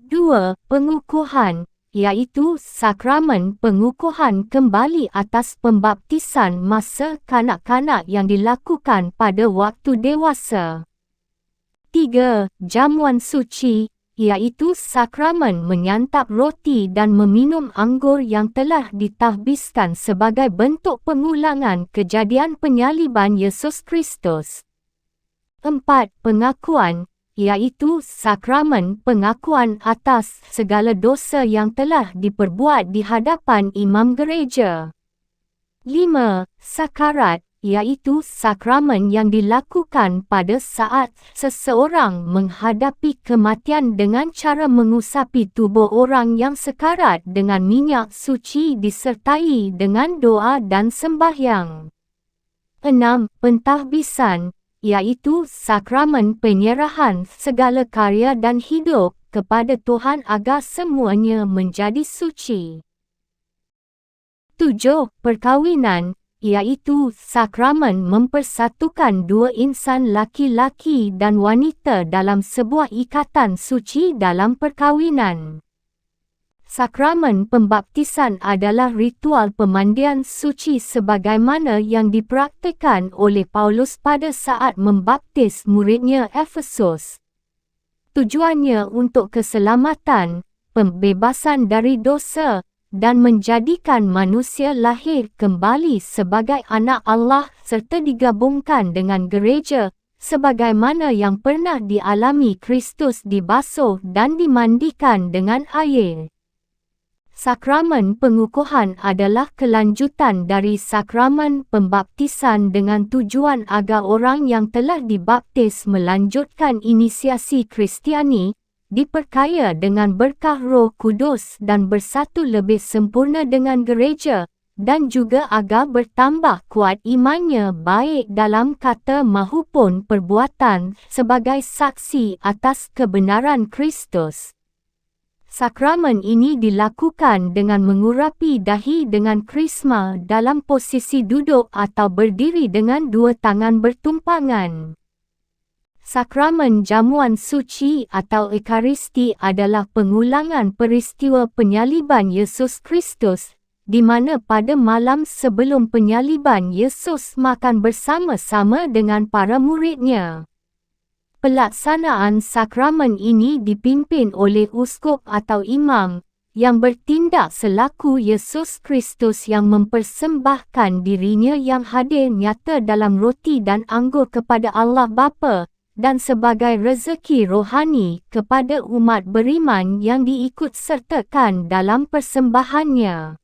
2. Pengukuhan, iaitu sakramen pengukuhan kembali atas pembaptisan masa kanak-kanak yang dilakukan pada waktu dewasa. 3. Jamuan suci, iaitu sakramen menyantap roti dan meminum anggur yang telah ditahbiskan sebagai bentuk pengulangan kejadian penyaliban Yesus Kristus. 4. Pengakuan, iaitu sakramen pengakuan atas segala dosa yang telah diperbuat di hadapan imam gereja. 5. Sakarat, iaitu sakramen yang dilakukan pada saat seseorang menghadapi kematian dengan cara mengusapi tubuh orang yang sekarat dengan minyak suci disertai dengan doa dan sembahyang. 6. Pentahbisan, iaitu sakramen penyerahan segala karya dan hidup kepada Tuhan agar semuanya menjadi suci. 7. Perkahwinan, iaitu sakramen mempersatukan dua insan laki-laki dan wanita dalam sebuah ikatan suci dalam perkahwinan. Sakramen pembaptisan adalah ritual pemandian suci sebagaimana yang dipraktikkan oleh Paulus pada saat membaptis muridnya Efesus. Tujuannya untuk keselamatan, pembebasan dari dosa, dan menjadikan manusia lahir kembali sebagai anak Allah serta digabungkan dengan gereja, sebagaimana yang pernah dialami Kristus dibasuh dan dimandikan dengan air. Sakramen pengukuhan adalah kelanjutan dari sakramen pembaptisan dengan tujuan agar orang yang telah dibaptis melanjutkan inisiasi Kristiani, diperkaya dengan berkah Roh Kudus dan bersatu lebih sempurna dengan gereja, dan juga agar bertambah kuat imannya baik dalam kata mahupun perbuatan sebagai saksi atas kebenaran Kristus. Sakramen ini dilakukan dengan mengurapi dahi dengan krisma dalam posisi duduk atau berdiri dengan dua tangan bertumpangan. Sakramen jamuan suci atau Ekaristi adalah pengulangan peristiwa penyaliban Yesus Kristus, di mana pada malam sebelum penyaliban Yesus makan bersama-sama dengan para muridnya. Pelaksanaan sakramen ini dipimpin oleh uskup atau imam, yang bertindak selaku Yesus Kristus yang mempersembahkan dirinya yang hadir nyata dalam roti dan anggur kepada Allah Bapa, dan sebagai rezeki rohani kepada umat beriman yang diikutsertakan dalam persembahannya.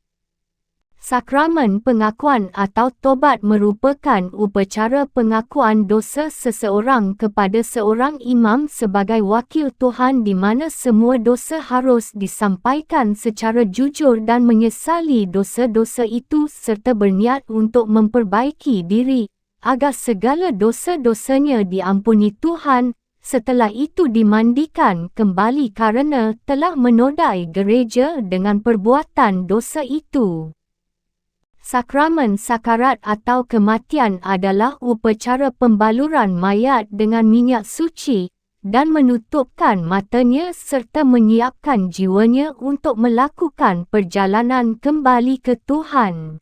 Sakramen pengakuan atau tobat merupakan upacara pengakuan dosa seseorang kepada seorang imam sebagai wakil Tuhan di mana semua dosa harus disampaikan secara jujur dan menyesali dosa-dosa itu serta berniat untuk memperbaiki diri, agar segala dosa-dosanya diampuni Tuhan, setelah itu dimandikan kembali kerana telah menodai gereja dengan perbuatan dosa itu. Sakramen sakarat atau kematian adalah upacara pembaluran mayat dengan minyak suci, dan menutupkan matanya serta menyiapkan jiwanya untuk melakukan perjalanan kembali ke Tuhan.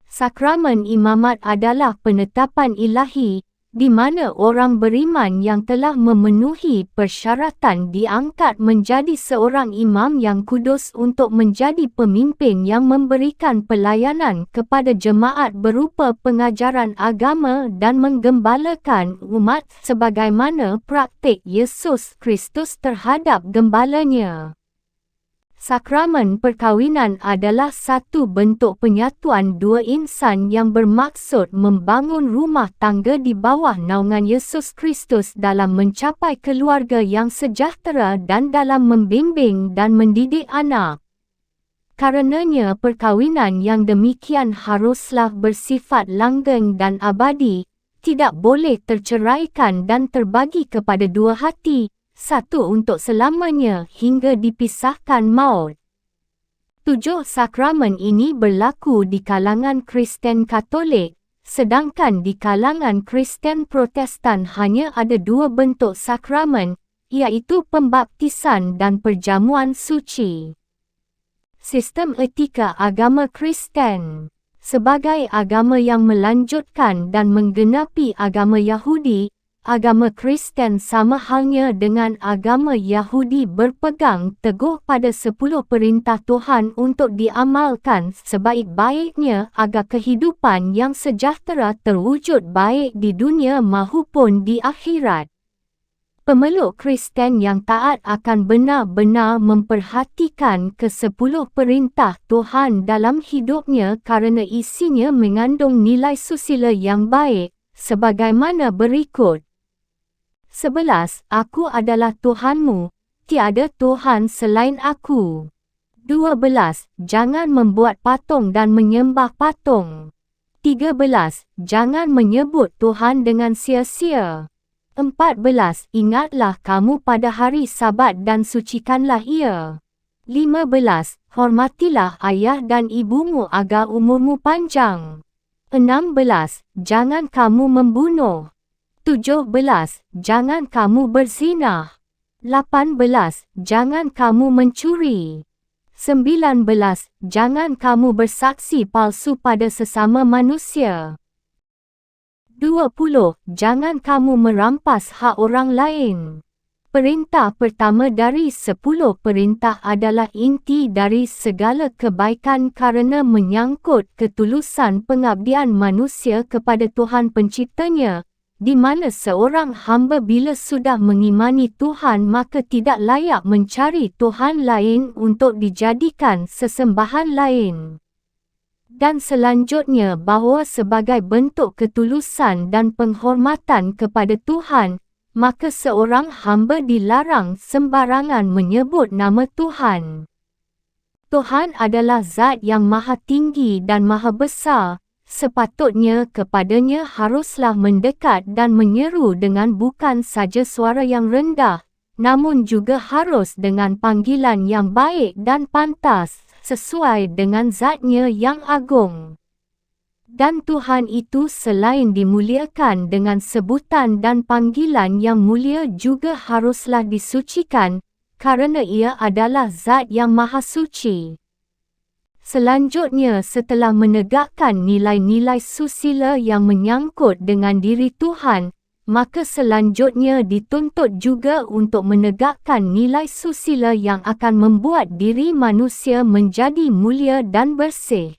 Sakramen imamat adalah penetapan ilahi, di mana orang beriman yang telah memenuhi persyaratan diangkat menjadi seorang imam yang kudus untuk menjadi pemimpin yang memberikan pelayanan kepada jemaat berupa pengajaran agama dan menggembalakan umat sebagaimana praktik Yesus Kristus terhadap gembalanya. Sakramen perkahwinan adalah satu bentuk penyatuan dua insan yang bermaksud membangun rumah tangga di bawah naungan Yesus Kristus dalam mencapai keluarga yang sejahtera dan dalam membimbing dan mendidik anak. Karenanya perkahwinan yang demikian haruslah bersifat langgeng dan abadi, tidak boleh terceraikan dan terbagi kepada dua hati, satu untuk selamanya hingga dipisahkan maut. 7. Sakramen ini berlaku di kalangan Kristen Katolik, sedangkan di kalangan Kristen Protestan hanya ada dua bentuk sakramen, iaitu pembaptisan dan perjamuan suci. Sistem etika agama Kristen. Sebagai agama yang melanjutkan dan menggenapi agama Yahudi, agama Kristen sama halnya dengan agama Yahudi berpegang teguh pada 10 perintah Tuhan untuk diamalkan sebaik-baiknya agar kehidupan yang sejahtera terwujud baik di dunia maupun di akhirat. Pemeluk Kristen yang taat akan benar-benar memperhatikan ke-10 perintah Tuhan dalam hidupnya kerana isinya mengandung nilai susila yang baik, sebagaimana berikut. 11. Aku adalah Tuhanmu, tiada Tuhan selain aku. 12. Jangan membuat patung dan menyembah patung. 13. Jangan menyebut Tuhan dengan sia-sia. 14. Ingatlah kamu pada hari Sabat dan sucikanlah ia. 15. Hormatilah ayah dan ibumu agar umurmu panjang. 16. Jangan kamu membunuh. 17. Jangan kamu berzina. 18. Jangan kamu mencuri. 19. Jangan kamu bersaksi palsu pada sesama manusia. 20. Jangan kamu merampas hak orang lain. Perintah pertama dari 10 perintah adalah inti dari segala kebaikan kerana menyangkut ketulusan pengabdian manusia kepada Tuhan Penciptanya, di mana seorang hamba bila sudah mengimani Tuhan maka tidak layak mencari Tuhan lain untuk dijadikan sesembahan lain. Dan selanjutnya bahawa sebagai bentuk ketulusan dan penghormatan kepada Tuhan, maka seorang hamba dilarang sembarangan menyebut nama Tuhan. Tuhan adalah Zat yang Maha Tinggi dan Maha Besar. Sepatutnya kepadanya haruslah mendekat dan menyeru dengan bukan saja suara yang rendah, namun juga harus dengan panggilan yang baik dan pantas, sesuai dengan Zatnya yang agung. Dan Tuhan itu selain dimuliakan dengan sebutan dan panggilan yang mulia juga haruslah disucikan, kerana Ia adalah Zat yang Maha Suci. Selanjutnya setelah menegakkan nilai-nilai susila yang menyangkut dengan diri Tuhan, maka selanjutnya dituntut juga untuk menegakkan nilai susila yang akan membuat diri manusia menjadi mulia dan bersih.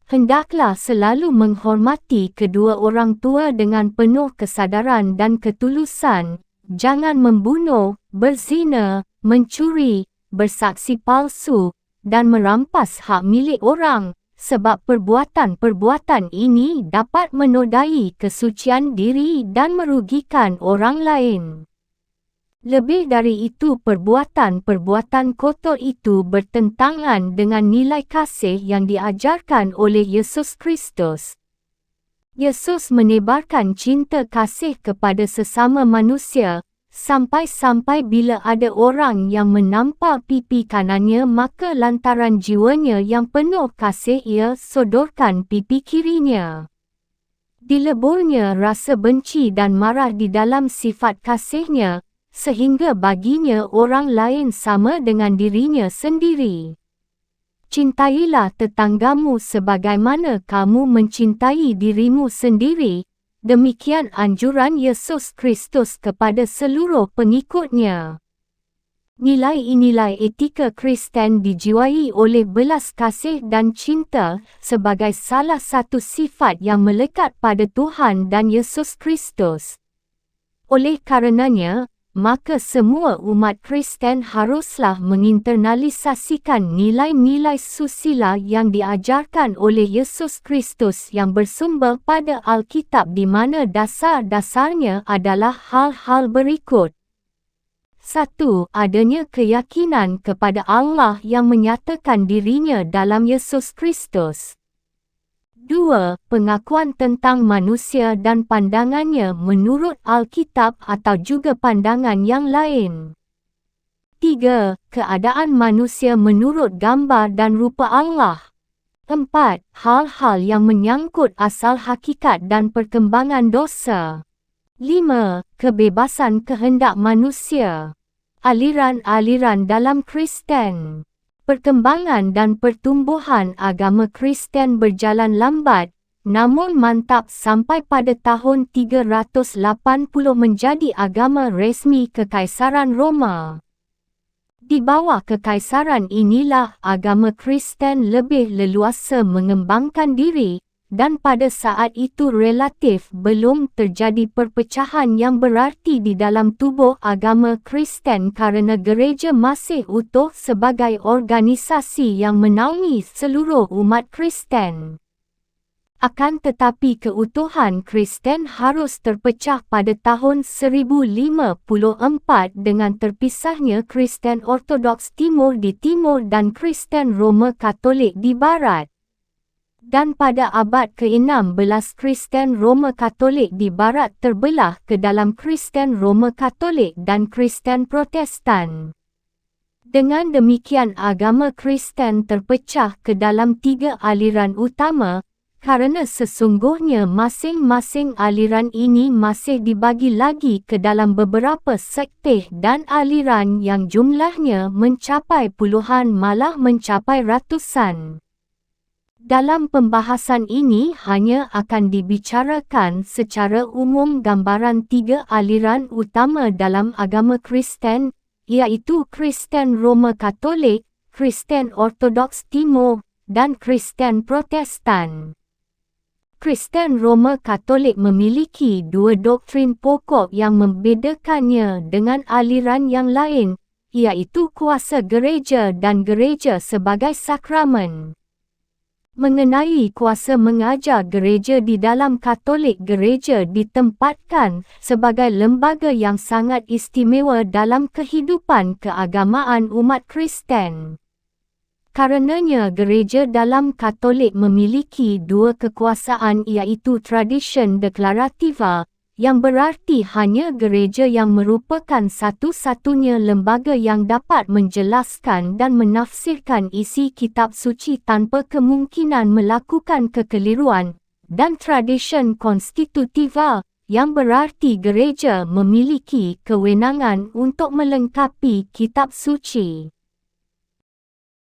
Hendaklah selalu menghormati kedua orang tua dengan penuh kesadaran dan ketulusan, jangan membunuh, berzina, mencuri, bersaksi palsu, dan merampas hak milik orang, sebab perbuatan-perbuatan ini dapat menodai kesucian diri dan merugikan orang lain. Lebih dari itu, perbuatan-perbuatan kotor itu bertentangan dengan nilai kasih yang diajarkan oleh Yesus Kristus. Yesus menebarkan cinta kasih kepada sesama manusia, sampai-sampai bila ada orang yang menampar pipi kanannya maka lantaran jiwanya yang penuh kasih ia sodorkan pipi kirinya. Dileburnya rasa benci dan marah di dalam sifat kasihnya, sehingga baginya orang lain sama dengan dirinya sendiri. Cintailah tetanggamu sebagaimana kamu mencintai dirimu sendiri. Demikian anjuran Yesus Kristus kepada seluruh pengikutnya. Nilai-nilai etika Kristen dijiwai oleh belas kasih dan cinta sebagai salah satu sifat yang melekat pada Tuhan dan Yesus Kristus. Oleh karenanya, maka semua umat Kristen haruslah menginternalisasikan nilai-nilai susila yang diajarkan oleh Yesus Kristus yang bersumber pada Alkitab di mana dasar-dasarnya adalah hal-hal berikut. 1. Adanya keyakinan kepada Allah yang menyatakan dirinya dalam Yesus Kristus. 2. Pengakuan tentang manusia dan pandangannya menurut Alkitab atau juga pandangan yang lain. 3. Keadaan manusia menurut gambar dan rupa Allah. 4. Hal-hal yang menyangkut asal hakikat dan perkembangan dosa. 5. Kebebasan kehendak manusia. Aliran-aliran dalam Kristen. Perkembangan dan pertumbuhan agama Kristen berjalan lambat, namun mantap sampai pada tahun 380 menjadi agama resmi Kekaisaran Roma. Di bawah kekaisaran inilah agama Kristen lebih leluasa mengembangkan diri, dan pada saat itu relatif belum terjadi perpecahan yang berarti di dalam tubuh agama Kristen kerana gereja masih utuh sebagai organisasi yang menaungi seluruh umat Kristen. Akan tetapi keutuhan Kristen harus terpecah pada tahun 1054 dengan terpisahnya Kristen Ortodoks Timur di timur dan Kristen Roma Katolik di barat. Dan pada abad ke-16 Kristen Roma Katolik di barat terbelah ke dalam Kristen Roma Katolik dan Kristen Protestan. Dengan demikian agama Kristen terpecah ke dalam 3 aliran utama, kerana sesungguhnya masing-masing aliran ini masih dibagi lagi ke dalam beberapa sekte dan aliran yang jumlahnya mencapai puluhan malah mencapai ratusan. Dalam pembahasan ini hanya akan dibicarakan secara umum gambaran 3 aliran utama dalam agama Kristen, iaitu Kristen Roma Katolik, Kristen Ortodoks Timur, dan Kristen Protestan. Kristen Roma Katolik memiliki 2 doktrin pokok yang membedakannya dengan aliran yang lain, iaitu kuasa gereja dan gereja sebagai sakramen. Mengenai kuasa mengajar gereja di dalam Katolik, gereja ditempatkan sebagai lembaga yang sangat istimewa dalam kehidupan keagamaan umat Kristen. Karenanya gereja dalam Katolik memiliki 2 kekuasaan, iaitu tradition deklarativa, yang berarti hanya gereja yang merupakan satu-satunya lembaga yang dapat menjelaskan dan menafsirkan isi kitab suci tanpa kemungkinan melakukan kekeliruan, dan tradition konstitutiva, yang berarti gereja memiliki kewenangan untuk melengkapi kitab suci.